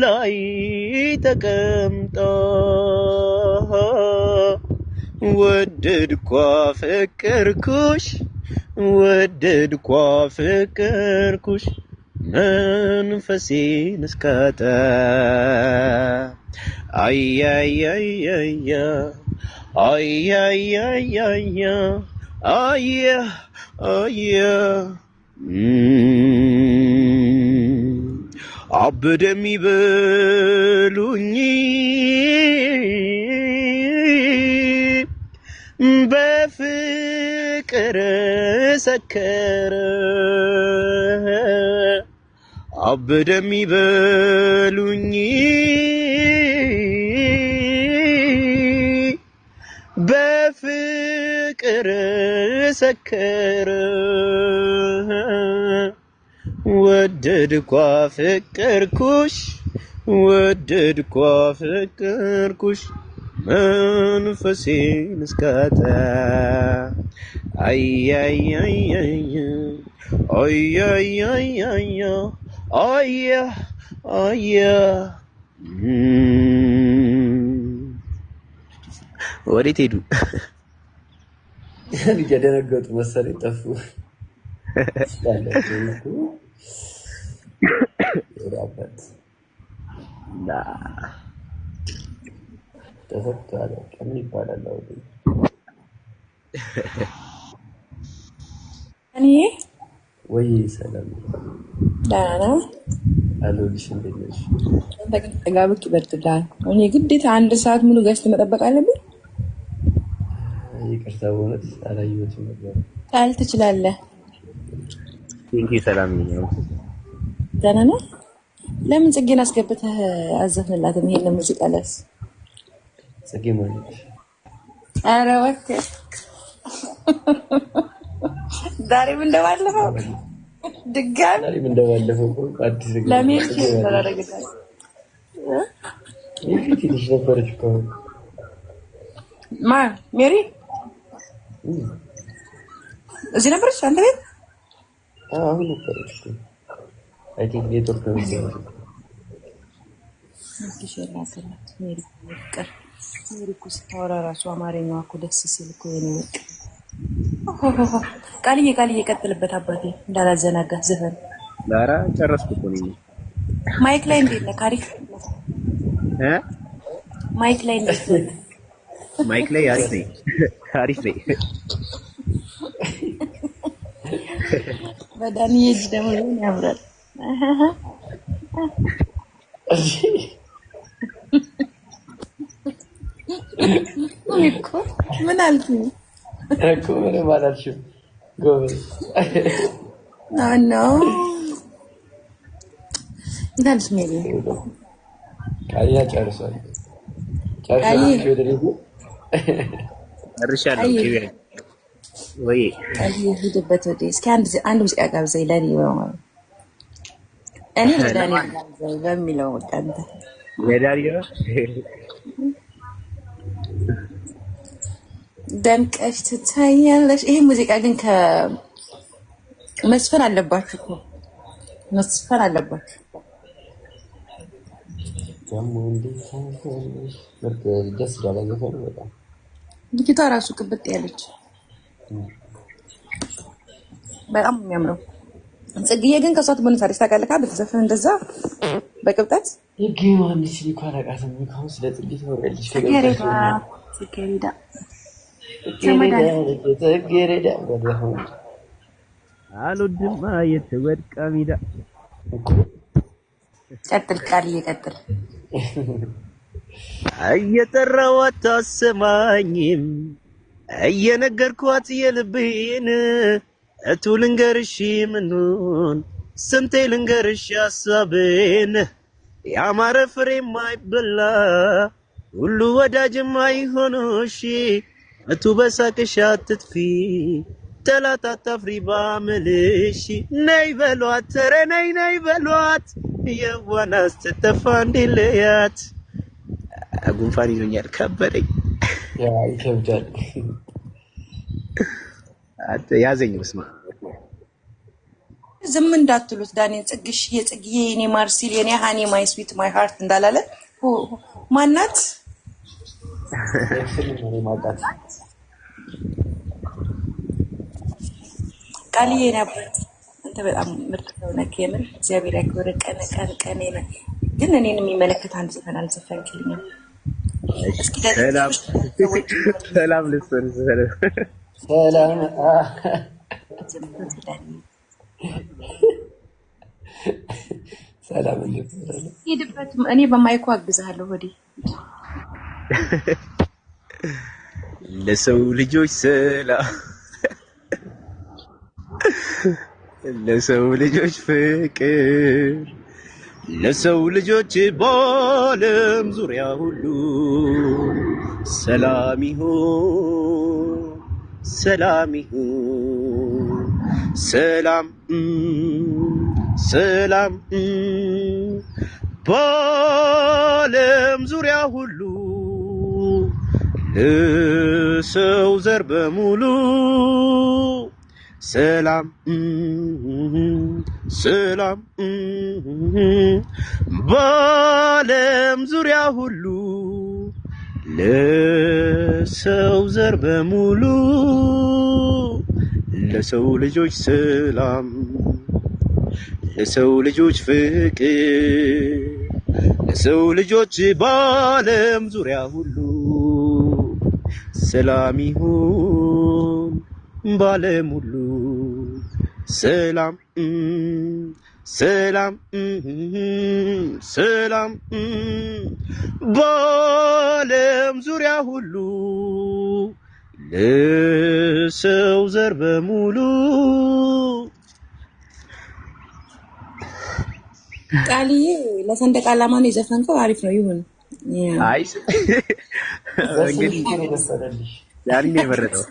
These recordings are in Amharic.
ላይ ተቀምጣ ወደድኳ ፍቅርኩሽ ወደድኳ ፍቅርኩሽ መንፈሴን እስካጣ አያያያያ አያያያያ አያ አያ አበደ የሚበሉኝ በፍቅር ሰከረ አበደ የሚበሉኝ በፍቅር ሰከረ ወደድኳ ፍቅርኩሽ ወደድኳ ፍቅርኩሽ መንፈሴን እስካጣ አያያያያ አያያያያ አያ አያ ወዴት ሄዱ? እየደነገጡ መሰለኝ ጠፉ። ተፈቷል ቀን ይባላል። እኔ ወይ ሰላም ዳና አሎልሽ እንዴት ነሽ? ተጋብክ ይበርትላል። እኔ ግዴታ አንድ ሰዓት ሙሉ ገዝት መጠበቅ አለብኝ። ይቅርታ በእውነት አላየሁትም ነበር። ታል ትችላለህ። እንዴ ሰላም ነው? ደህና ነህ? ለምን ጽጌን አስገብተህ አዘፍንላትም? ይሄን ሙዚቃ ለስ ጽጌ ማለት ኧረ እባክህ ዛሬም እንደባለፈው ድጋሚ ዛሬም እንደባለፈው አዲስ ነገር ለምን ተደረገታል? ይሄ ትንሽ ነበረች እኮ ማ ሜሪ እዚህ ነበረች አንተ ቤት? አሁን ነበረች እኮ አይ ቲንክ ኔትወርክ ነው የሚሰራው። ሜሪ እኮ ስታወራ እራሱ አማርኛዋ እኮ ደስ ሲል እኮ የኔ ወቅ ቃልዬ ቀጥልበት አባቴ እንዳላዘናጋ ዘፈን ላራ ጨረስኩ እኮ ነኝ። ማይክ ላይ እንዴት ነህ? ካሪፍ ማይክ ላይ እንዴት ነህ? ማይክ ላይ አሪፍ ነኝ። በዳኒ እጅ ደግሞ ያምራል። እኮ ምን አልኩኝ እኮ ምንም አላልሽም። ጎበዝ ኖ እንዳልሽ ሜሪ ቃልያ ጨርሷል። ጨርሻለሁ። ወይ ሂድበት ወደ እስኪ አንድ ሙዚቃ ጋብዘኝ ለኔ ነው። እኔ ለዳኒ ጋብዘኝ በሚለው ወጣንተ ለዳኒ ነው ደምቀሽ ትታያለሽ። ይሄ ሙዚቃ ግን ከመስፈን አለባችሁ እኮ መስፈን አለባችሁ። ደግሞ እንዴት ታንተሽ ደስ ይላል ዘፈኑ በጣም ልጅቷ ራሱ ቅብጥ ያለች በጣም የሚያምረው። ጽጌዬ ግን ከሷ ትቦነሳለች ታውቃለህ? በተዘፈነ እንደዛ በቅብጠት ይገኛል። እሺ እንኳን አቃተም እንኳን ስለ ጽጌ ተወራለች ጽጌረዳ ጽጌረዳ ወደሆነ አልወድም የተወድቃ ሜዳ ቀጥል ቃልዬ ቀጥል። እየጠራኋት አትሰማኝም እየነገርኳት የልቤን እቱ ልንገርሽ ምኑን ስንቴ ልንገርሽ ሀሳቤን ያማረ ፍሬ የማይበላ ሁሉ ወዳጅ የማይሆንሽ እቱ በሳቅሽ አትጥፊ ጠላት አታፍሪ ባምልሽ ነይ በሏት ኧረ ነይ በሏት የዋና ስትጠፋ እንዲለያት ጉንፋን ይዞኛል ከበደኝ። ያ ይከብዳል። ያዘኝ መስማ ዝም እንዳትሉት ዳንኤል ጽግሽ የጽግዬ የኔ ማርሲል የኔ ሃኒ ማይ ስዊት ማይ ሃርት እንዳላለ ማናት ቃልዬ ነበር። አንተ በጣም ምርጥ ሰው ነህ። የምር እግዚአብሔር ያክብርህ። ቀን ግን እኔን የሚመለከት አንድ ዘፈን አልዘፈንክልኝም። እስኪ ሰላም ልስጥር ሰላም ሰላም ሄድበት። እኔ በማይኩ አግዝሃለሁ። ሆዴ ለሰው ልጆች ሰላም፣ ለሰው ልጆች ፍቅር፣ ለሰው ልጆች በዓለም ዙሪያ ሁሉ ሰላም ይሁን፣ ሰላም ይሁን፣ ሰላም ሰላም በዓለም ዙሪያ ሁሉ ለሰው ዘር በሙሉ ሰላም ሰላም በዓለም ዙሪያ ሁሉ ለሰው ዘር በሙሉ ለሰው ልጆች ሰላም፣ ለሰው ልጆች ፍቅር፣ ለሰው ልጆች በዓለም ዙሪያ ሁሉ ሰላም ይሁን በዓለም ሁሉ ሰላም ሰላም ሰላም በዓለም ዙሪያ ሁሉ ለሰው ዘር በሙሉ። ቃልዬ ለሰንደቅ ዓላማ ነው የዘፈንከው። አሪፍ ነው ይሁን። አይ እንግዲህ ዳኒ ነው የመረጠው።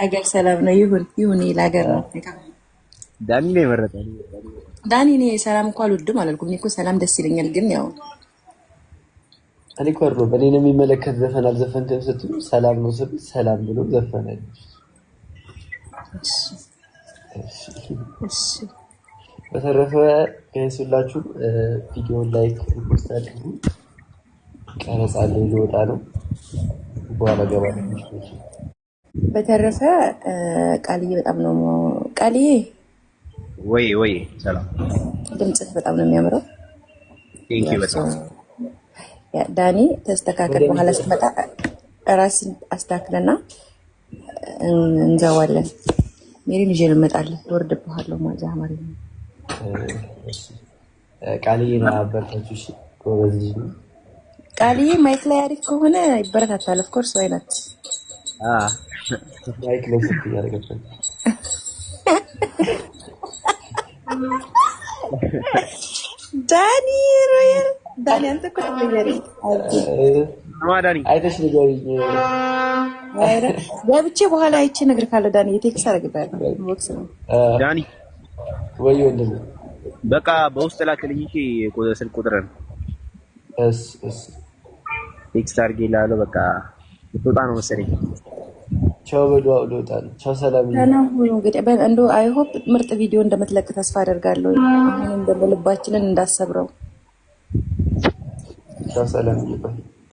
ሀገር ሰላም ነው ይሁን ይሁን። ለሀገር ነው ዳኒ ነው የመረጠው። ዳኒ እኔ ሰላም እንኳን አልወድም አላልኩም። እኔ እኮ ሰላም ደስ ይለኛል፣ ግን ያው እኔ እኮ አይደለም በእኔን የሚመለከት ዘፈን አልዘፈንክም ስትሉ ሰላም ነው ስል ሰላም ብሎ ዘፈነ። እሺ በተረፈ ከይሱላችሁ ቪዲዮውን ላይክ ፖስት አድርጉ። ቀረጻ ላይ ልወጣ ነው፣ በኋላ ገባለሁ። በተረፈ ቃልዬ በጣም ነው ቃልዬ ወይ ሰላም፣ ድምጽህ በጣም ነው የሚያምረው። ቴንኪው በጣም ዳኒ ተስተካከል። በኋላ ስትመጣ ራስን አስተካክለና እንዘዋለን። ሜሪን ይዤ ልመጣለሁ። ልወርድብሃለሁ ማለት አማሪ ነው። ቃልዬ ነው አበርታችሁ። እሺ ጎበዝ ልጅ ነው ቃልዬ። ማይክ ላይ አሪፍ ከሆነ ይበረታታል። ኦፍ ኮርስ ዋይ ናት። ማይክ ላይ ስት ያደርገበት ዳኒ ሮየር ዳኒ አንተ እኮ ትገኛለህ። ዳኒ አይተሽ ንገሪኝ። ገብቼ በኋላ አይቼ እነግርሃለሁ። ዳኒ የቴክስት አደርግልሃለሁ። ቦክስ ነው ዳኒ ወይ ወንድም በቃ በውስጥ ላክልኝ። እሺ ስልክ ቁጥርን እስ ቴክስት አድርጌልሃለሁ። በቃ ልትወጣ ነው መሰለኝ። ቻው በሉ። አውሎታል። ቻው ሰላም ነው እንግዲህ እንደው አይ ሆፕ ምርጥ ቪዲዮ እንደምትለቅ ተስፋ አደርጋለሁ። አሁን እንደልባችንን እንዳሰብረው። ቻው ሰላም ይባል።